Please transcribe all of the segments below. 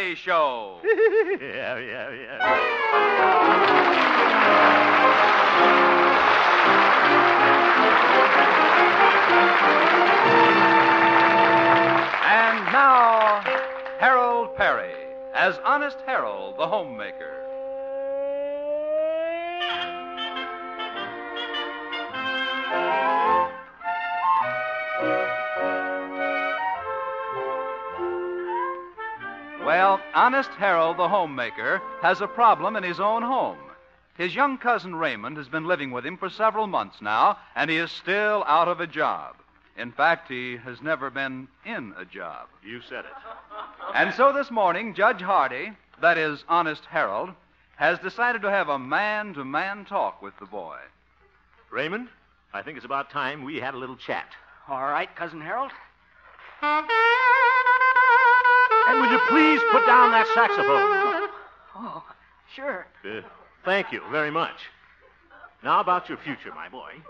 Peary Show. Yeah. And now, Harold Peary as Honest Harold, the homemaker. Well, Honest Harold, the homemaker, has a problem in his own home. His young cousin Raymond has been living with him for several months now, and he is still out of a job. In fact, he has never been in a job. You said it. And so this morning, Judge Hardy, that is Honest Harold, has decided to have a man-to-man talk with the boy. Raymond, I think it's about time we had a little chat. All right, Cousin Harold. And would you please put down that saxophone? Oh, sure. Thank you very much. Now about your future, my boy.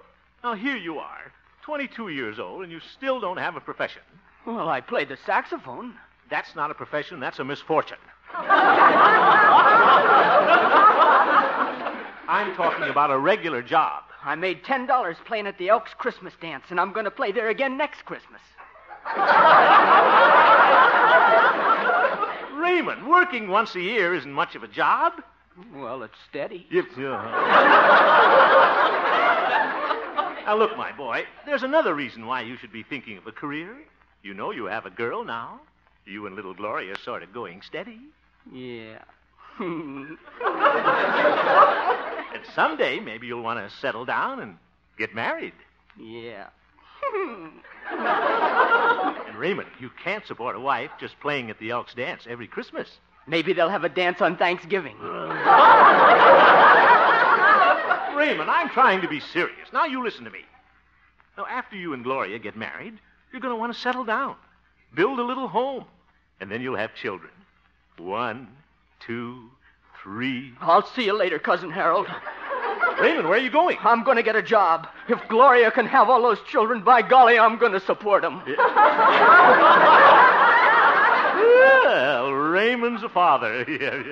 Now here you are, 22 years old, and you still don't have a profession. Well, I play the saxophone. That's not a profession, that's a misfortune. I'm talking about a regular job. I made $10 playing at the Elks Christmas dance, and I'm going to play there again next Christmas. Raymond, working once a year isn't much of a job. Well, it's steady. Now, look, my boy, there's another reason why you should be thinking of a career. You know you have a girl now. You and little Gloria are sort of going steady. Yeah. And someday, maybe you'll want to settle down and get married. Yeah. And Raymond, you can't support a wife just playing at the Elks dance every Christmas. Maybe they'll have a dance on Thanksgiving. Raymond, I'm trying to be serious. Now, you listen to me. Now, after you and Gloria get married, you're going to want to settle down, build a little home, and then you'll have children. 1, 2, 3. I'll see you later, Cousin Harold. Raymond, where are you going? I'm going to get a job. If Gloria can have all those children, by golly, I'm going to support them. Well, Raymond's a father. Yeah.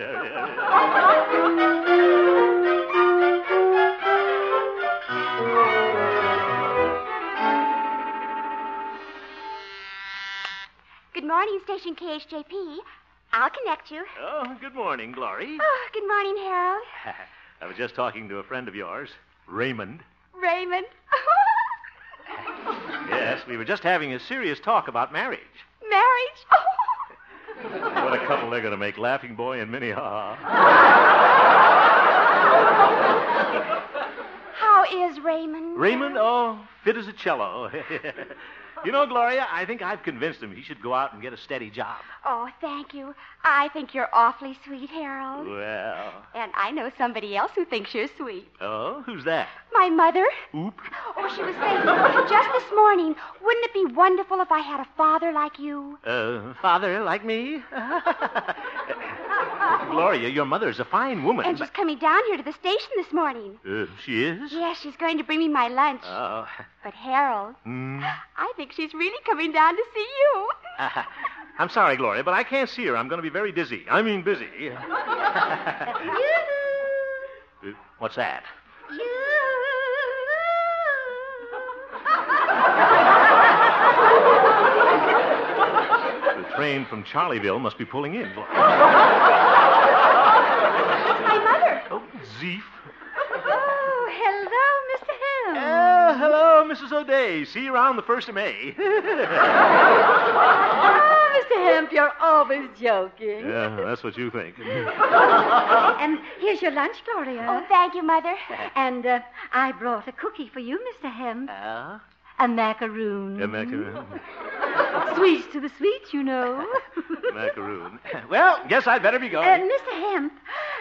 Good morning, Station KHJP. I'll connect you. Oh, good morning, Glory. Oh, good morning, Harold. I was just talking to a friend of yours, Raymond. Raymond. Yes, we were just having a serious talk about marriage. Marriage? What a couple they're going to make, Laughing Boy and Minnie Ha. How is Raymond? Raymond? Oh, fit as a cello. You know, Gloria, I think I've convinced him he should go out and get a steady job. Oh, thank you. I think you're awfully sweet, Harold. Well. And I know somebody else who thinks you're sweet. Oh, who's that? My mother. Oop. Oh, she was saying just this morning, wouldn't it be wonderful if I had a father like you? Father like me? Gloria, your mother's a fine woman. And she's coming down here to the station this morning. She is? Yes, she's going to bring me my lunch. Oh. But, Harold, I think she's really coming down to see you. I'm sorry, Gloria, but I can't see her. I'm going to be very dizzy. I mean busy. What's that? The train from Charlieville must be pulling in. That's my mother. Oh, Zeef. Oh, hello, Mr. Hemp. Hello, Mrs. ODays. See you around the 1st of May. Oh, Mr. Hemp, you're always joking. Yeah, that's what you think. And here's your lunch, Gloria. Oh, thank you, Mother. And I brought a cookie for you, Mr. Hemp. A macaroon. A macaroon. Sweets to the sweet, you know. Macaroon. Well, guess I'd better be going. Mr. Hemp,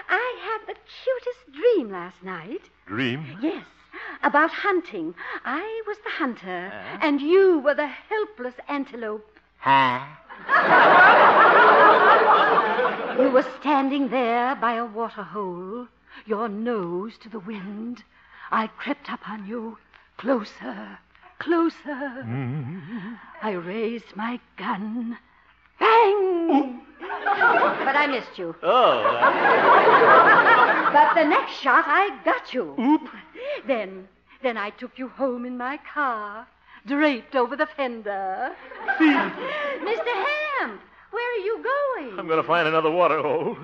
I had the cutest dream last night. Dream? Yes, about hunting. I was the hunter, and you were the helpless antelope. Huh? You were standing there by a water hole, your nose to the wind. I crept up on you, closer, closer. I raised my gun. Bang! But I missed you. Oh. But the next shot, I got you. Oop. Then I took you home in my car, draped over the fender. Mr. Hemp, where are you going? I'm going to find another water hole.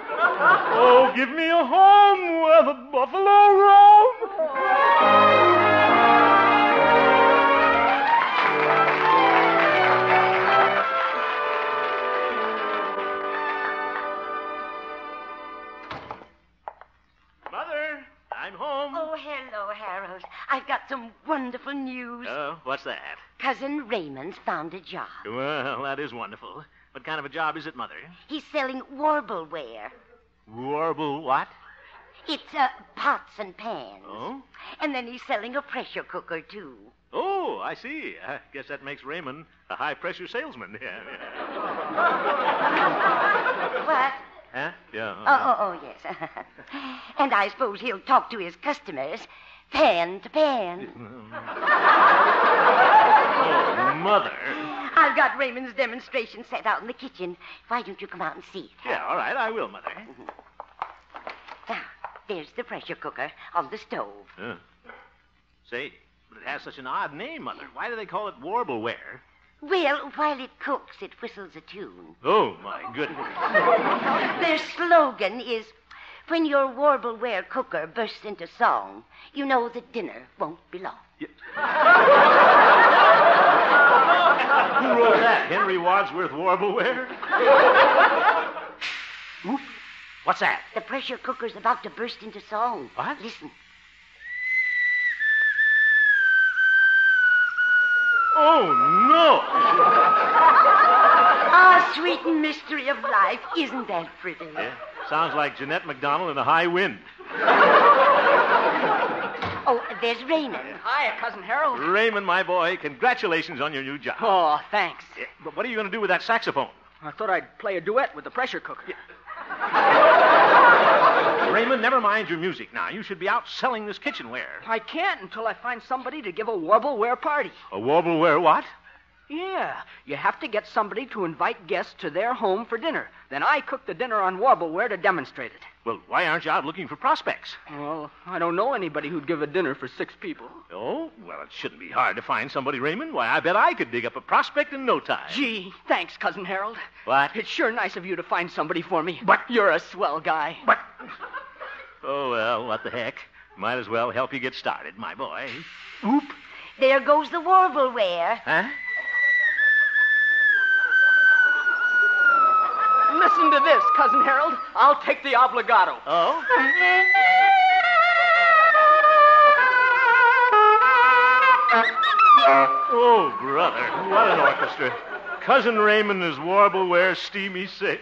Oh, give me a home where the buffalo roam. Mother, I'm home. Oh, hello, Harold. I've got some wonderful news. Oh, what's that? Cousin Raymond's found a job. Well, that is wonderful. What kind of a job is it, Mother? He's selling Warbleware. Warble what? It's pots and pans. Oh? And then he's selling a pressure cooker, too. Oh, I see. I guess that makes Raymond a high-pressure salesman. What? Huh? Yeah. Oh, yes. And I suppose he'll talk to his customers pan to pan. Oh, Mother. I've got Raymond's demonstration set out in the kitchen. Why don't you come out and see it? Yeah, all right, I will, Mother. Now, there's the pressure cooker on the stove. Say, but it has such an odd name, Mother. Why do they call it Warbleware? Well, while it cooks, it whistles a tune. Oh, my goodness. Their slogan is, when your Warbleware cooker bursts into song, you know that dinner won't be long. Who wrote that? Henry Wadsworth Warbleware? Oop. What's that? The pressure cooker's about to burst into song. What? Listen. Oh, no. Ah, sweet mystery of life. Isn't that pretty? Yeah, sounds like Jeanette MacDonald in a high wind. Oh, there's Raymond. Hiya, Cousin Harold. Raymond, my boy, congratulations on your new job. Oh, thanks. Yeah, but what are you going to do with that saxophone? I thought I'd play a duet with the pressure cooker. Raymond, never mind your music now. You should be out selling this kitchenware. I can't until I find somebody to give a Warbleware party. A Warbleware what? Yeah, you have to get somebody to invite guests to their home for dinner. Then I cook the dinner on Warbleware to demonstrate it. Well, why aren't you out looking for prospects? Well, I don't know anybody who'd give a dinner for 6 people. Oh, well, it shouldn't be hard to find somebody, Raymond. Why, I bet I could dig up a prospect in no time. Gee, thanks, Cousin Harold. What? It's sure nice of you to find somebody for me. But you're a swell guy. But... Oh, well, what the heck. Might as well help you get started, my boy. Oop. There goes the Warbleware. Huh? Listen to this, Cousin Harold. I'll take the obligato. Oh? Oh, brother, what an orchestra. Cousin Raymond is Warbleware Steamy 6.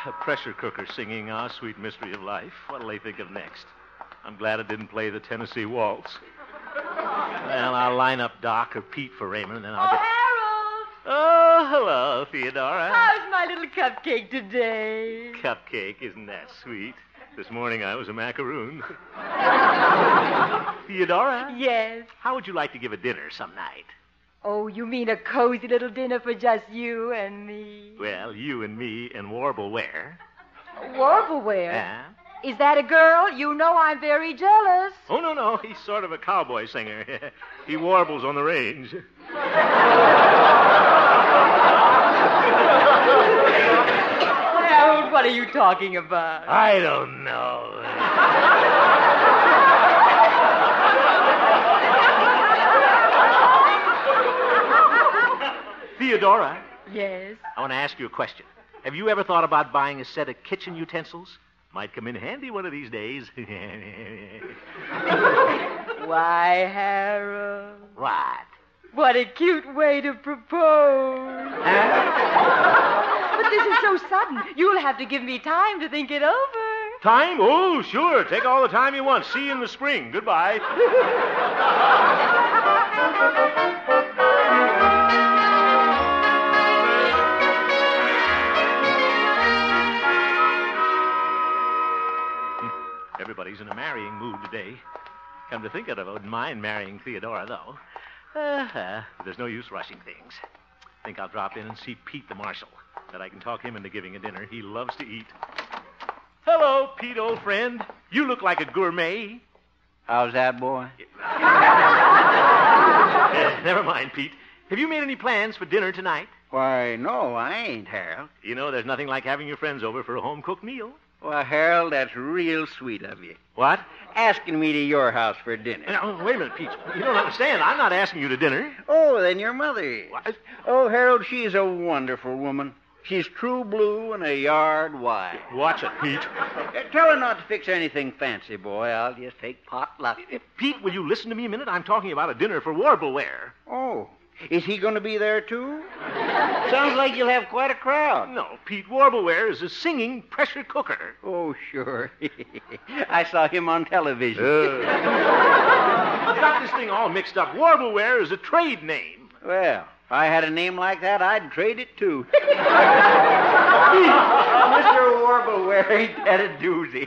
A pressure cooker singing Our Sweet Mystery of Life. What'll they think of next? I'm glad it didn't play the Tennessee Waltz. Well, I'll line up Doc or Pete for Raymond, and then I'll get... Harold! Oh, hello, Theodora. How's my little cupcake today? Cupcake, isn't that sweet? This morning I was a macaroon. Theodora? Yes. How would you like to give a dinner some night? Oh, you mean a cozy little dinner for just you and me? Well, you and me and Warbleware. Warbleware? Yeah? Is that a girl? You know I'm very jealous. Oh, no. He's sort of a cowboy singer. He warbles on the range. Harold, what are you talking about? I don't know. Theodora, Yes? I want to ask you a question. Have you ever thought about buying a set of kitchen utensils? Might come in handy one of these days. Why, Harold? What? What a cute way to propose. But this is so sudden. You'll have to give me time to think it over. Time? Oh, sure. Take all the time you want. See you in the spring. Goodbye. today. Come to think of it, I wouldn't mind marrying Theodora, though. There's no use rushing things. I think I'll drop in and see Pete the marshal. That I can talk him into giving a dinner. He loves to eat. Hello, Pete, old friend. You look like a gourmet. How's that, boy? Never mind, Pete. Have you made any plans for dinner tonight? Why, no, I ain't, Harold. You know, there's nothing like having your friends over for a home-cooked meal. Well, Harold, that's real sweet of you. What? Asking me to your house for dinner. Now, wait a minute, Pete. You don't understand. I'm not asking you to dinner. Oh, then your mother is. What? Oh, Harold, she's a wonderful woman. She's true blue and a yard wide. Watch it, Pete. Tell her not to fix anything fancy, boy. I'll just take potluck. Pete, will you listen to me a minute? I'm talking about a dinner for Warbleware. Oh, is he going to be there, too? Sounds like you'll have quite a crowd. No, Pete, Warbleware is a singing pressure cooker. Oh, sure. I saw him on television. You got this thing all mixed up. Warbleware is a trade name. Well, if I had a name like that, I'd trade it, too. Mr. Warbleware, ain't that a doozy?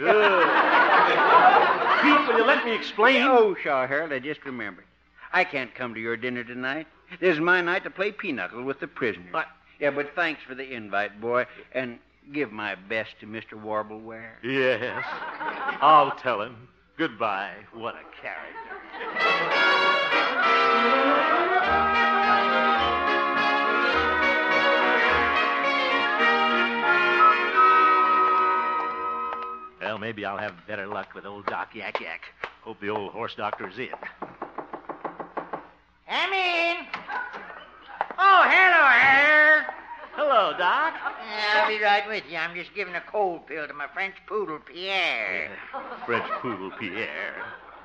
Pete, will you let me explain? Oh, sure, Harold, I just remembered. I can't come to your dinner tonight. This is my night to play pinochle with the prisoners. What? Yeah, but thanks for the invite, boy, and give my best to Mr. Warbleware. Yes. I'll tell him. Goodbye. What a character. Well, maybe I'll have better luck with old Doc Yak Yak. Hope the old horse doctor's in. I'm in. Oh, hello, Harold. Hello, Doc. I'll be right with you. I'm just giving a cold pill to my French poodle, Pierre. French poodle Pierre.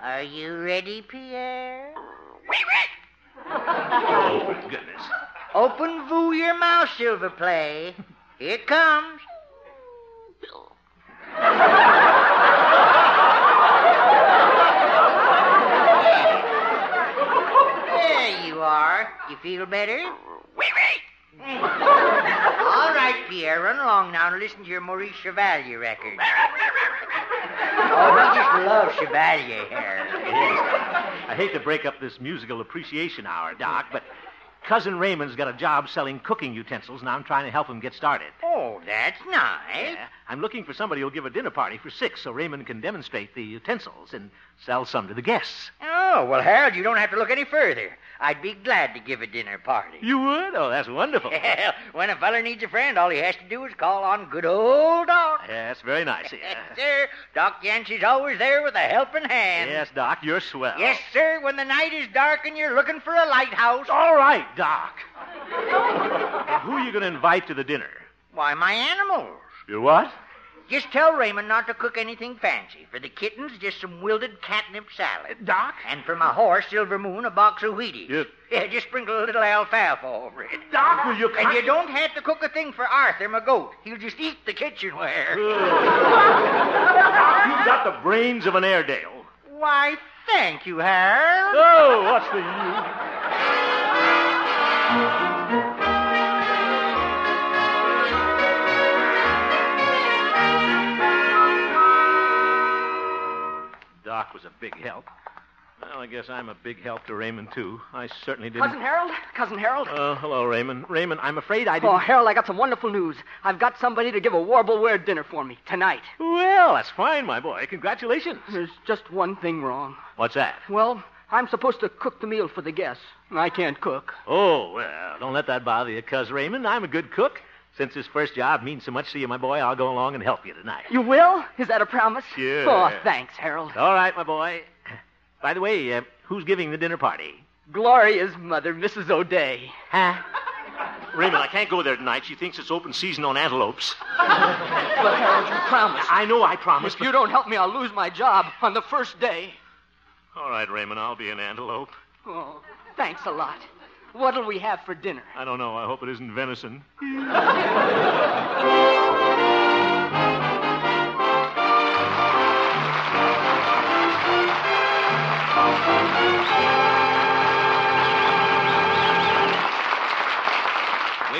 Are you ready, Pierre? Oh, for goodness. Open vous your mouth, Silver Play. Here it comes. There you are. You feel better? All right, Pierre, run along now and listen to your Maurice Chevalier record. Oh, we just love Chevalier here. I hate to break up this musical appreciation hour, Doc, but Cousin Raymond's got a job selling cooking utensils, and I'm trying to help him get started. Oh, that's nice. Yeah, I'm looking for somebody who'll give a dinner party for 6 so Raymond can demonstrate the utensils and sell some to the guests. Oh, well, Harold, you don't have to look any further. I'd be glad to give a dinner party. You would? Oh, that's wonderful. Well, when a feller needs a friend, all he has to do is call on good old Doc. Yeah, that's very nice. Yes, sir. Doc Yancey's always there with a helping hand. Yes, Doc, you're swell. Yes, sir. When the night is dark and you're looking for a lighthouse. All right, Doc. Who are you going to invite to the dinner? Why, my animals. Your what? Just tell Raymond not to cook anything fancy. For the kittens, just some wilted catnip salad. Doc? And for my horse, Silver Moon, a box of Wheaties. Yes. Yeah, just sprinkle a little alfalfa over it. Doc, will you... And you don't have to cook a thing for Arthur, my goat. He'll just eat the kitchenware. Doc, you've got the brains of an Airedale. Why, thank you, Harold. Oh, what's the use? Doc was a big help. Well, I guess I'm a big help to Raymond, too. I certainly didn't... Cousin Harold? Cousin Harold? Hello, Raymond. Raymond, I'm afraid I didn't... Oh, Harold, I got some wonderful news. I've got somebody to give a Warbleware dinner for me tonight. Well, that's fine, my boy. Congratulations. There's just one thing wrong. What's that? Well, I'm supposed to cook the meal for the guests. I can't cook. Oh, well, don't let that bother you, Cuz Raymond. I'm a good cook. Since this first job means so much to you, my boy, I'll go along and help you tonight. You will? Is that a promise? Sure. Oh, thanks, Harold. All right, my boy. By the way, who's giving the dinner party? Gloria's mother, Mrs. O'Day. Huh? Raymond, I can't go there tonight. She thinks it's open season on antelopes. But, Harold, you promised. I know I promised. If you don't help me, I'll lose my job on the first day. All right, Raymond, I'll be an antelope. Oh, thanks a lot. What'll we have for dinner? I don't know. I hope it isn't venison. We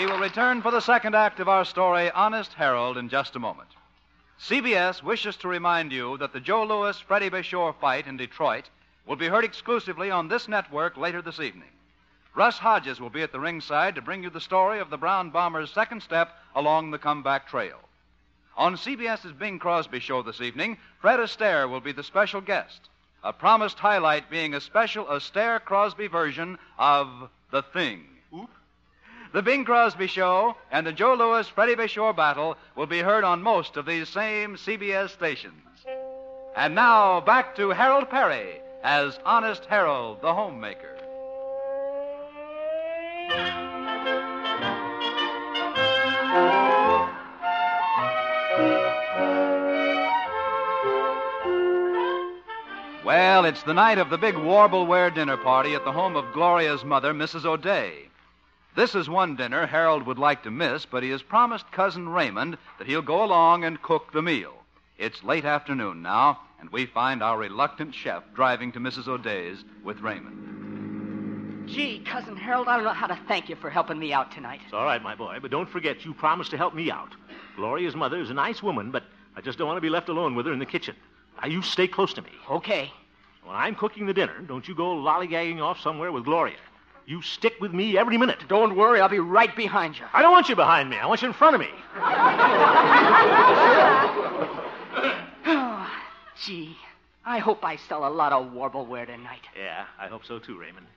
will return for the second act of our story, Honest Harold, in just a moment. CBS wishes to remind you that the Joe Louis-Freddie Bashore fight in Detroit will be heard exclusively on this network later this evening. Russ Hodges will be at the ringside to bring you the story of the Brown Bombers' second step along the comeback trail. On CBS's Bing Crosby show this evening, Fred Astaire will be the special guest, a promised highlight being a special Astaire Crosby version of The Thing. Oop. The Bing Crosby Show and the Joe Louis-Freddie Bashore battle will be heard on most of these same CBS stations. And now, back to Harold Peary as Honest Harold, the Homemaker. Well, it's the night of the big Warbleware dinner party at the home of Gloria's mother, Mrs. O'Day. This is one dinner Harold would like to miss, but he has promised Cousin Raymond that he'll go along and cook the meal. It's late afternoon now, and we find our reluctant chef driving to Mrs. O'Day's with Raymond. Gee, Cousin Harold, I don't know how to thank you for helping me out tonight. It's all right, my boy, but don't forget you promised to help me out. Gloria's mother is a nice woman, but I just don't want to be left alone with her in the kitchen. Now, you stay close to me. Okay. When I'm cooking the dinner, don't you go lollygagging off somewhere with Gloria. You stick with me every minute. Don't worry, I'll be right behind you. I don't want you behind me. I want you in front of me. Oh, gee, I hope I sell a lot of Warbleware tonight. Yeah, I hope so too, Raymond.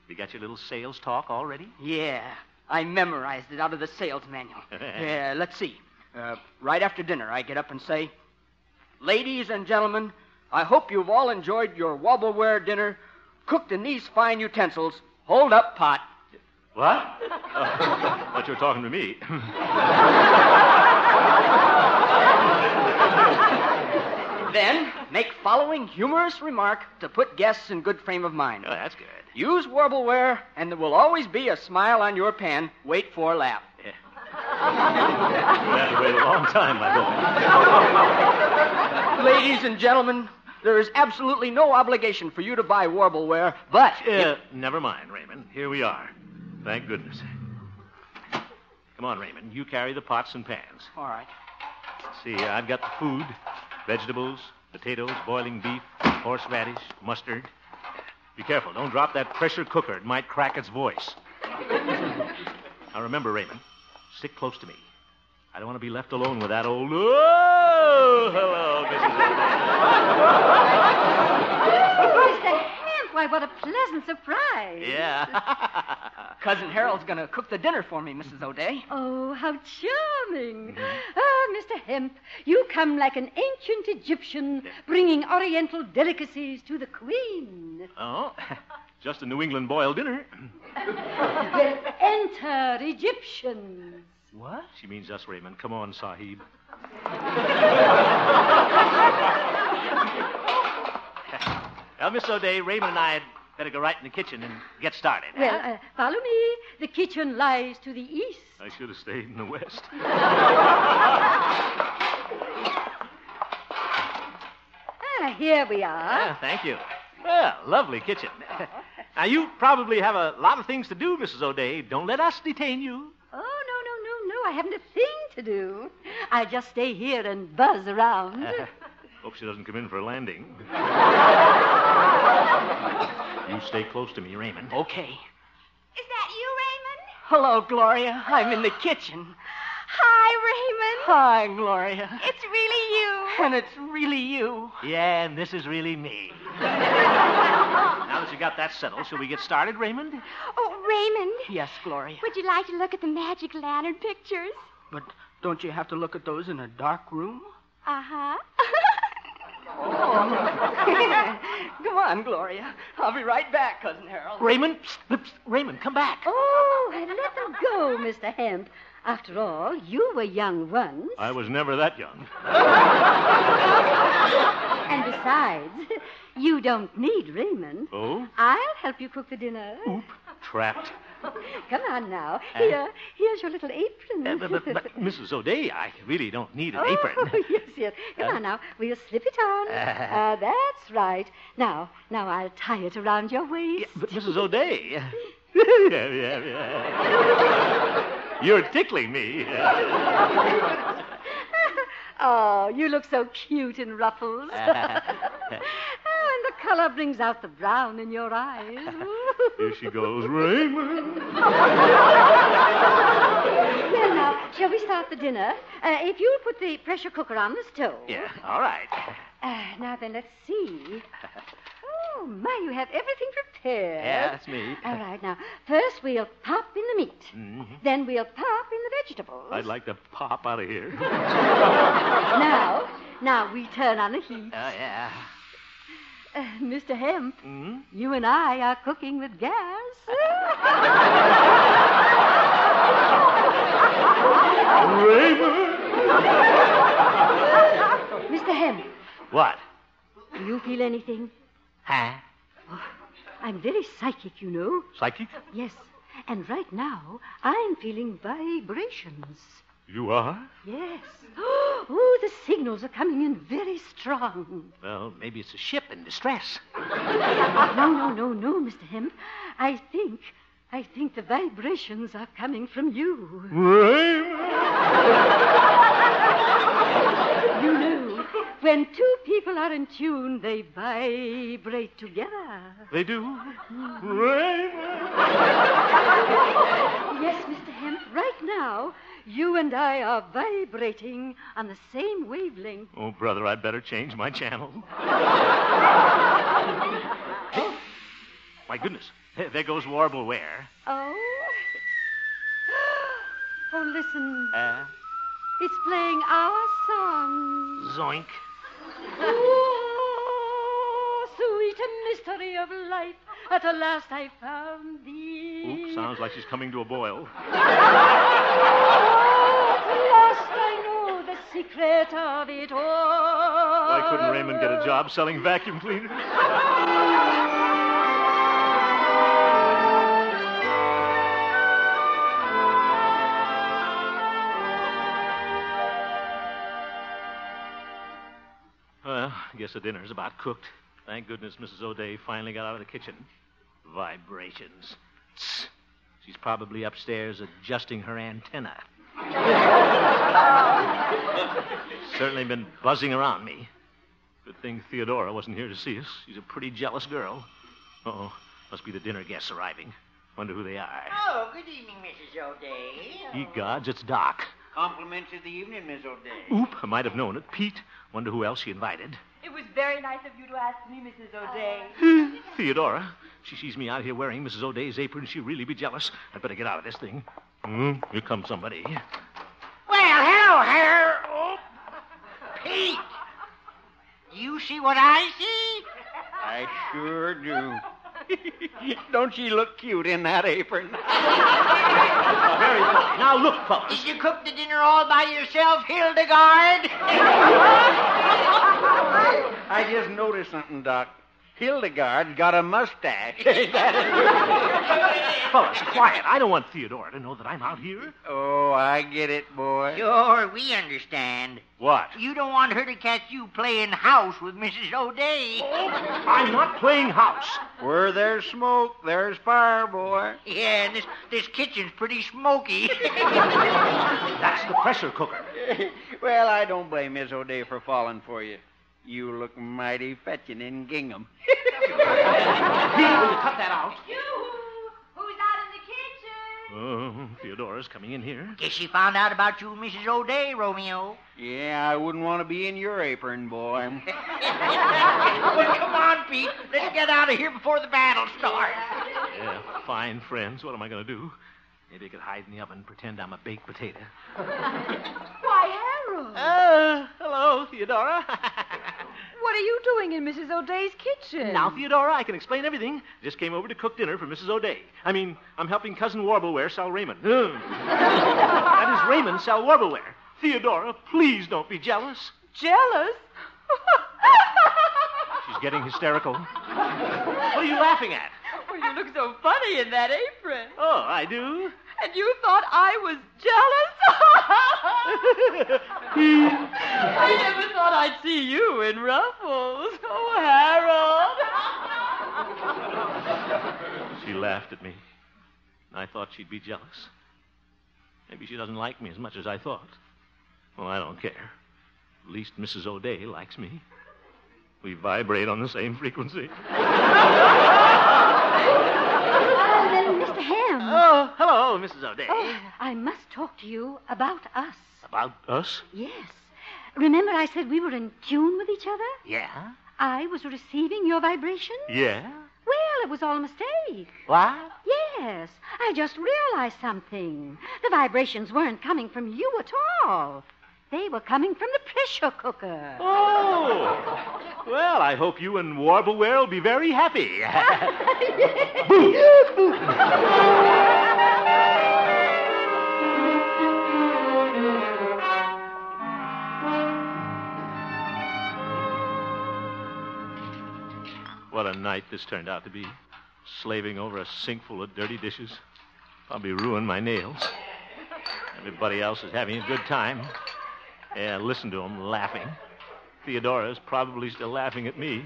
You got your little sales talk already? Yeah, I memorized it out of the sales manual. Yeah, let's see. Right after dinner, I get up and say, "Ladies and gentlemen, I hope you've all enjoyed your Warbleware dinner cooked in these fine utensils. Hold up, pot." What? Thought you were talking to me. Then make following humorous remark to put guests in good frame of mind. Oh, that's good. Use Warbleware, and there will always be a smile on your pan. Wait for a laugh. Yeah. You have to wait a long time, my boy. Ladies and gentlemen, there is absolutely no obligation for you to buy Warbleware, but... Never mind, Raymond. Here we are. Thank goodness. Come on, Raymond. You carry the pots and pans. All right. See, I've got the food, vegetables, potatoes, boiling beef, horseradish, mustard. Be careful. Don't drop that pressure cooker. It might crack its voice. Now, remember, Raymond, stick close to me. I don't want to be left alone with that old... Oh, hello, Mrs. Mr. Hemp, why, what a pleasant surprise. Yeah. Cousin Harold's going to cook the dinner for me, Mrs. O'Day. Oh, how charming. Ah, Mr. Hemp, you come like an ancient Egyptian bringing oriental delicacies to the Queen. Oh, just a New England boiled dinner. Well, enter Egyptians. What? She means us, Raymond. Come on, Sahib. Well, Miss O'Day, Raymond and I had better go right in the kitchen and get started. Well, follow me. The kitchen lies to the east. I should have stayed in the west. Here we are. Thank you. Well, lovely kitchen. Now, you probably have a lot of things to do, Mrs. O'Day. Don't let us detain you. Oh, no. I haven't a thing to do. I'll just stay here and buzz around. Hope she doesn't come in for a landing. You stay close to me, Raymond. Okay. Is that you, Raymond? Hello, Gloria. I'm in the kitchen. Hi, Raymond. Hi, Gloria. It's really you. And it's really you. Yeah, and this is really me. Now that you got that settled, shall we get started, Raymond? Oh, Raymond. Yes, Gloria. Would you like to look at the magic lantern pictures? But don't you have to look at those in a dark room? Uh-huh. Come on, Gloria. I'll be right back, Cousin Harold. Raymond, Raymond, come back. Oh, let them go, Mr. Hemp. After all, you were young once. I was never that young. And besides, you don't need Raymond. Oh? I'll help you cook the dinner. Oop, trapped. Come on now. Here's your little apron. But Mrs. O'Day, I really don't need an apron. Yes. Come on now. We'll slip it on. That's right. Now I'll tie it around your waist. Yeah, but Mrs. O'Day. Yeah. You're tickling me. Oh, you look so cute in ruffles. And the color brings out the brown in your eyes. Here she goes, Raymond. Well, now, shall we start the dinner? If you'll put the pressure cooker on the stove. Yeah, all right. Now then, let's see. Oh, my, you have everything prepared. Yeah, that's me. All right, now, first we'll pop in the meat. Mm-hmm. Then we'll pop in the vegetables. I'd like to pop out of here. Now we turn on the heat. Oh, yeah. Mr. Hemp, you and I are cooking with gas. Raymond! Mr. Hemp. What? Do you feel anything? Huh? Oh, I'm very psychic, you know. Psychic? Yes. And right now, I'm feeling vibrations. You are? Yes. Oh, the signals are coming in very strong. Well, maybe it's a ship in distress. No, Mr. Hemp. I think the vibrations are coming from you. Raymond! You know, when two people are in tune, they vibrate together. They do? Raymond! Yes, Mr. Hemp, right now, you and I are vibrating on the same wavelength. Oh, brother, I'd better change my channel. My goodness. There goes Warbleware. Oh? Oh, listen. It's playing our song. Zoink. Oh, sweet mystery of life, at last I found thee. Oops, sounds like she's coming to a boil. Oh, at last I know the secret of it all. Why couldn't Raymond get a job selling vacuum cleaners? Well, I guess the dinner's about cooked. Thank goodness Mrs. O'Day finally got out of the kitchen. Vibrations. Tss. She's probably upstairs adjusting her antenna. Certainly been buzzing around me. Good thing Theodora wasn't here to see us. She's a pretty jealous girl. Uh-oh. Must be the dinner guests arriving. Wonder who they are. Oh, good evening, Mrs. O'Day. Ye gods, it's Doc. Compliments of the evening, Miss O'Day. Oop, I might have known it. Pete. Wonder who else she invited. It was very nice of you to ask me, Mrs. O'Day. Theodora. She sees me out here wearing Mrs. O'Day's apron. She'll really be jealous. I'd better get out of this thing. Here comes somebody. Well, hello, Harold. Oh, Pete. Do you see what I see? I sure do. Don't she look cute in that apron? Very funny. Now, look, folks. Did you cook the dinner all by yourself, Hildegard? I just noticed something, Doc. Hildegard's got a mustache. Fellas, quiet. I don't want Theodora to know that I'm out here. Oh, I get it, boy. Sure, we understand. What? You don't want her to catch you playing house with Mrs. O'Day. I'm not playing house. Where there's smoke, there's fire, boy. Yeah, and this kitchen's pretty smoky. That's the pressure cooker. Well, I don't blame Miss O'Day for falling for you. You look mighty fetching in gingham. Pete, will you cut that out? Who's out in the kitchen? Oh, Theodora's coming in here. Guess she found out about you and Mrs. O'Day, Romeo. Yeah, I wouldn't want to be in your apron, boy. Well, come on, Pete. Let's get out of here before the battle starts. Yeah, fine friends. What am I going to do? Maybe I could hide in the oven and pretend I'm a baked potato. Why, Harold. Hello, Theodora. What are you doing in Mrs. O'Day's kitchen? Now, Theodora, I can explain everything. Just came over to cook dinner for Mrs. O'Day. I mean, I'm helping Cousin Warbleware sell Raymond. That is Raymond sell Warbleware. Theodora, please don't be jealous. Jealous? She's getting hysterical. What are you laughing at? Oh, you look so funny in that apron. Oh, I do? And you thought I was jealous? I never thought I'd see you in ruffles. Oh, Harold. She laughed at me. I thought she'd be jealous. Maybe she doesn't like me as much as I thought. Well, I don't care. At least Mrs. O'Day likes me. We vibrate on the same frequency. Mr. Hemp. Oh, hello, Mrs. O'Day. Oh, I must talk to you about us. About us? Yes. Remember I said we were in tune with each other? Yeah? I was receiving your vibrations? Yeah? Well, it was all a mistake. What? Yes. I just realized something. The vibrations weren't coming from you at all. They were coming from the pressure cooker. Oh! Well, I hope you and Warbleware will be very happy. What a night this turned out to be. Slaving over a sink full of dirty dishes. Probably ruined my nails. Everybody else is having a good time. Yeah, listen to them laughing. Theodora's probably still laughing at me.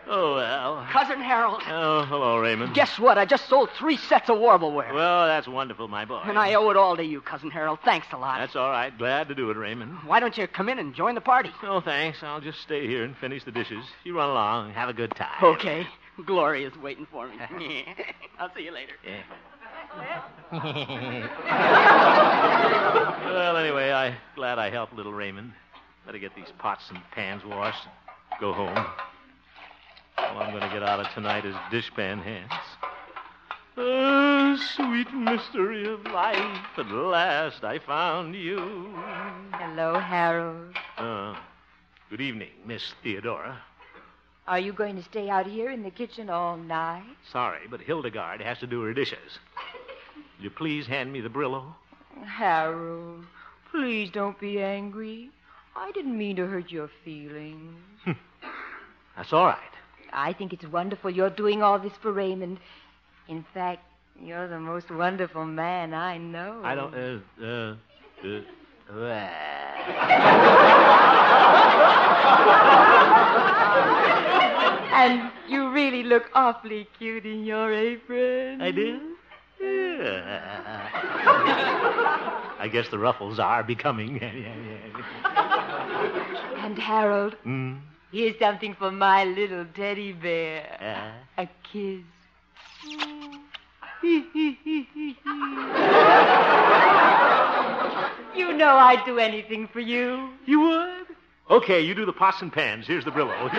Oh, well. Cousin Harold. Oh, hello, Raymond. Guess what? I just sold 3 sets of Warbleware. Well, that's wonderful, my boy. And I owe it all to you, Cousin Harold. Thanks a lot. That's all right. Glad to do it, Raymond. Why don't you come in and join the party? Oh, thanks. I'll just stay here and finish the dishes. You run along. Have a good time. Okay. Gloria's waiting for me. I'll see you later. Yeah. Well, anyway, I'm glad I helped little Raymond. Better get these pots and pans washed and go home. All I'm going to get out of tonight is dishpan hands. Oh, sweet mystery of life, at last I found you. Hello, Harold. Good evening, Miss Theodora. Are you going to stay out here in the kitchen all night? Sorry, but Hildegard has to do her dishes. Will you please hand me the Brillo? Harold, please don't be angry. I didn't mean to hurt your feelings. That's all right. I think it's wonderful you're doing all this for Raymond. In fact, you're the most wonderful man I know. I don't, And you really look awfully cute in your apron. I do? Yeah. I guess the ruffles are becoming. And Harold, here's something for my little teddy bear. A kiss. You know I'd do anything for you. You would? Okay, you do the pots and pans. Here's the Brillo.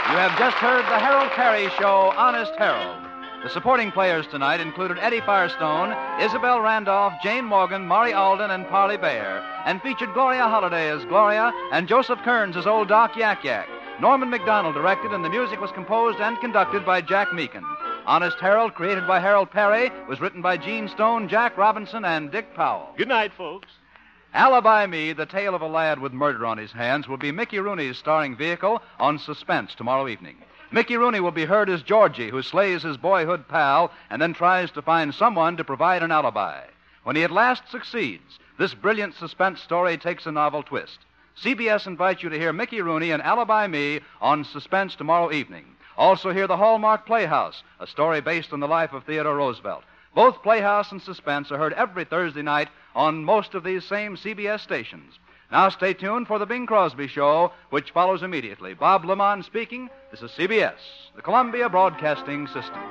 You have just heard the Harold Peary Show, Honest Harold. The supporting players tonight included Eddie Firestone, Isabel Randolph, Jane Morgan, Maury Alden, and Parley Bear, and featured Gloria Holliday as Gloria and Joseph Kearns as Old Doc Yak Yak. Norman McDonald directed, and the music was composed and conducted by Jack Meakin. Honest Harold, created by Harold Peary, was written by Gene Stone, Jack Robinson, and Dick Powell. Good night, folks. Alibi Me, the tale of a lad with murder on his hands, will be Mickey Rooney's starring vehicle on Suspense tomorrow evening. Mickey Rooney will be heard as Georgie, who slays his boyhood pal and then tries to find someone to provide an alibi. When he at last succeeds, this brilliant suspense story takes a novel twist. CBS invites you to hear Mickey Rooney and Alibi Me on Suspense tomorrow evening. Also hear the Hallmark Playhouse, a story based on the life of Theodore Roosevelt. Both Playhouse and Suspense are heard every Thursday night on most of these same CBS stations. Now stay tuned for the Bing Crosby Show, which follows immediately. Bob Lemon speaking. This is CBS, the Columbia Broadcasting System.